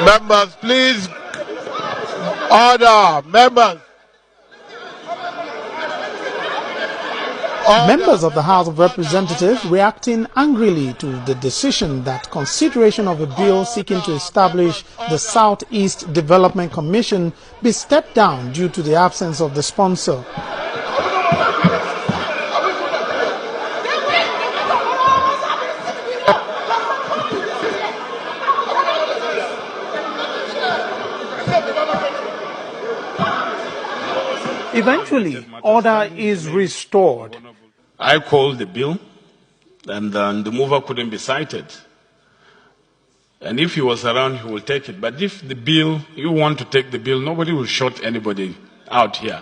Members, please. Order. Members. Members of the House of Representatives reacting angrily to the decision that consideration of a bill seeking to establish the Southeast Development Commission be stepped down due to the absence of the sponsor. Eventually, order is restored. I called the bill, and the mover couldn't be cited. And if he was around, he will take it. But if the bill, you want to take the bill, nobody will shut anybody out here.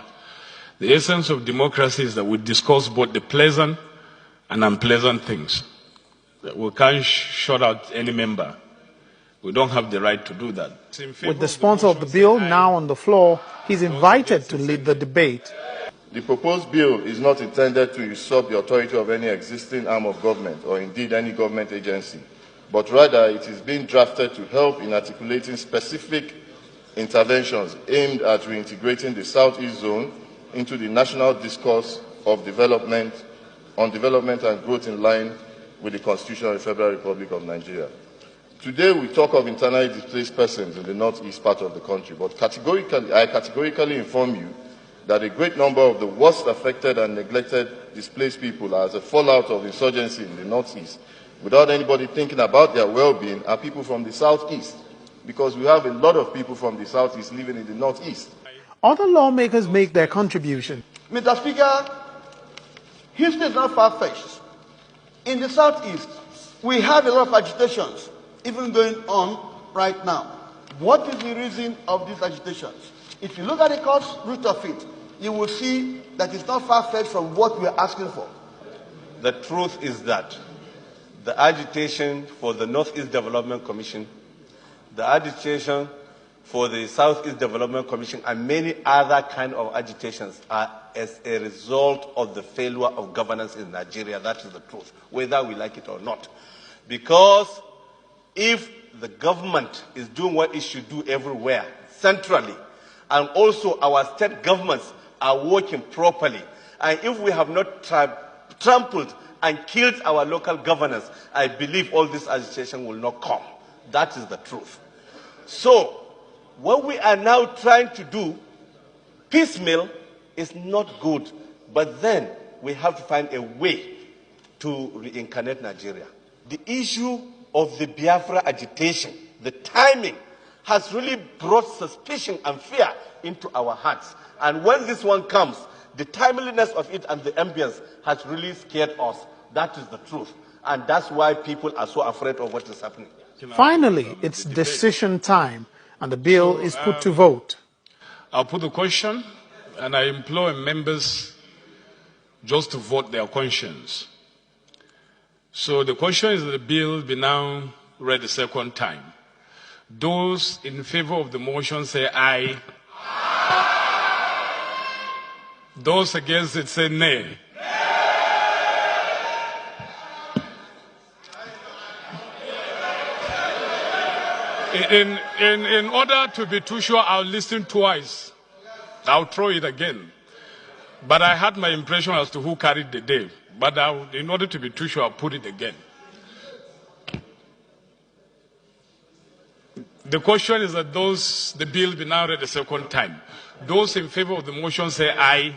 The essence of democracy is that we discuss both the pleasant and unpleasant things. We can't shut out any member. We don't have the right to do that. With the sponsor of the bill now on the floor, he's invited to lead the debate. The proposed bill is not intended to usurp the authority of any existing arm of government or indeed any government agency, but rather it is being drafted to help in articulating specific interventions aimed at reintegrating the Southeast Zone into the national discourse of development and growth in line with the Constitution of the Federal Republic of Nigeria. Today we talk of internally displaced persons in the northeast part of the country, but I categorically inform you that a great number of the worst affected and neglected displaced people as a fallout of insurgency in the northeast, without anybody thinking about their well-being, are people from the southeast, because we have a lot of people from the southeast living in the northeast. Other lawmakers make their contribution. Mr. Speaker, history is not far-fetched. In the southeast, we have a lot of agitations, even going on right now. What is the reason of these agitations? If you look at the cause root of it, you will see that it's not far-fetched from what we are asking for. The truth is that the agitation for the Northeast Development Commission, the agitation for the Southeast Development Commission, and many other kind of agitations are as a result of the failure of governance in Nigeria. That is the truth, whether we like it or not. Because if the government is doing what it should do everywhere, centrally, and also our state governments are working properly, and if we have not trampled and killed our local governors, I believe all this agitation will not come. That is the truth. So, what we are now trying to do, piecemeal, is not good, but then we have to find a way to reincarnate Nigeria. The issue of the Biafra agitation, the timing, has really brought suspicion and fear into our hearts. And when this one comes, the timeliness of it and the ambience has really scared us. That is the truth. And that's why people are so afraid of what is happening. Finally, it's decision time, and the bill is put to vote. I'll put the question, and I implore members just to vote their conscience. So the question is that the bill be now read a second time. Those in favor of the motion say aye. Those against it say nay. In order to be too sure, I'll listen twice. I'll throw it again. But I had my impression as to who carried the day. But in order to be too sure, I'll put it again. The question is that the bill be now read a second time. Those in favor of the motion say aye.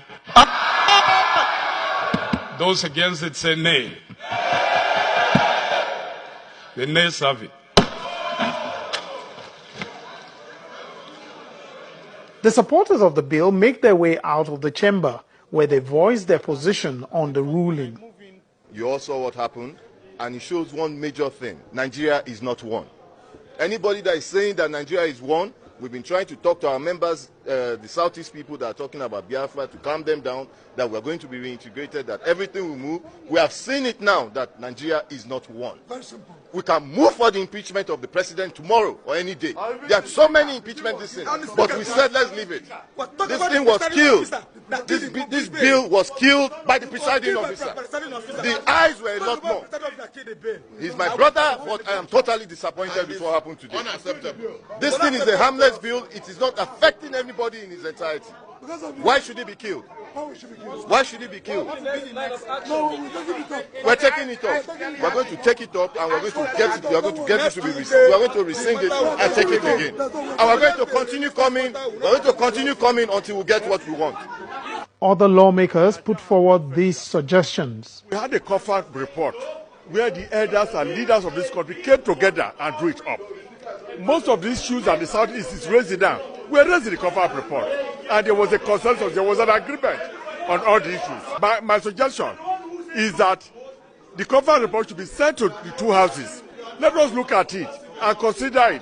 Those against it say nay. The nays have it. The supporters of the bill make their way out of the chamber, where they voice their position on the ruling. You all saw what happened, and it shows one major thing. Nigeria is not one. Anybody that is saying that Nigeria is one, we've been trying to talk to our members the Southeast people that are talking about Biafra to calm them down, that we're going to be reintegrated, that everything will move. We have seen it now that Nigeria is not one. Very simple. We can move for the impeachment of the president tomorrow or any day. There are so many impeachment this thing, but we said let's leave it. This thing was killed. This bill was killed by the presiding officer. The eyes were a lot more. He's my brother, but I am totally disappointed with what happened today. Unacceptable. This thing is a harmless bill. It is not affecting anybody in its entirety. Why should he be killed? Why should he be killed? We're taking it up. We're going to take it up and we're going to get it. We're going to get it to be rescinded. We're going to rescind it and take it again. And we're going to continue coming. We're going to continue coming until we get what we want. Other lawmakers put forward these suggestions. We had a COFA report where the elders and leaders of this country came together and drew it up. Most of the issues that the Southeast is raising now were raised in the COFA report. And there was a consensus, there was an agreement on all the issues. My suggestion is that the COFA report should be sent to the two houses. Let us look at it and consider it.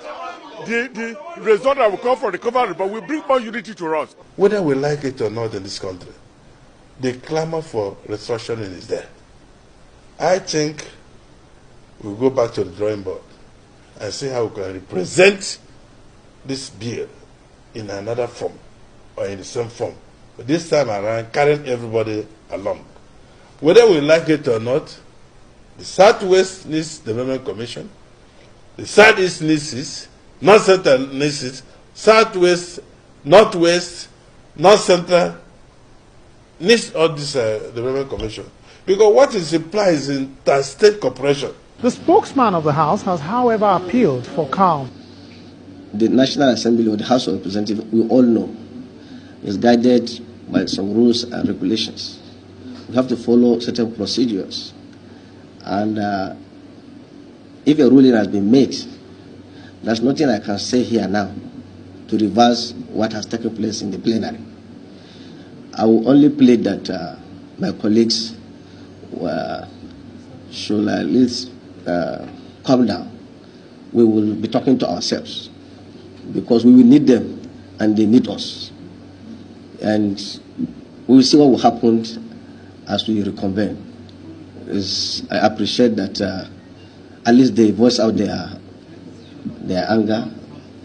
The result that will come from the COFA report will bring more unity to us. Whether we like it or not in this country, the clamor for restructuring is there. I think we'll go back to the drawing board and see how we can represent this bill in another form or in the same form. But this time around, carrying everybody along. Whether we like it or not, the Southwest needs Development Commission, the Southeast needs it, North Central needs it, Southwest, Northwest, North Central needs all this Development Commission. Because what is implied is interstate cooperation. The spokesman of the House has, however, appealed for calm. The National Assembly or the House of Representatives, we all know, is guided by some rules and regulations. We have to follow certain procedures. And if a ruling has been made, there's nothing I can say here now to reverse what has taken place in the plenary. I will only plead that my colleagues should at least calm down. We will be talking to ourselves because we will need them and they need us. And we will see what will happen as we reconvene. I appreciate that at least they voice out their anger,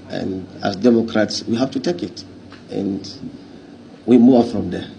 and as Democrats we have to take it and we move on from there.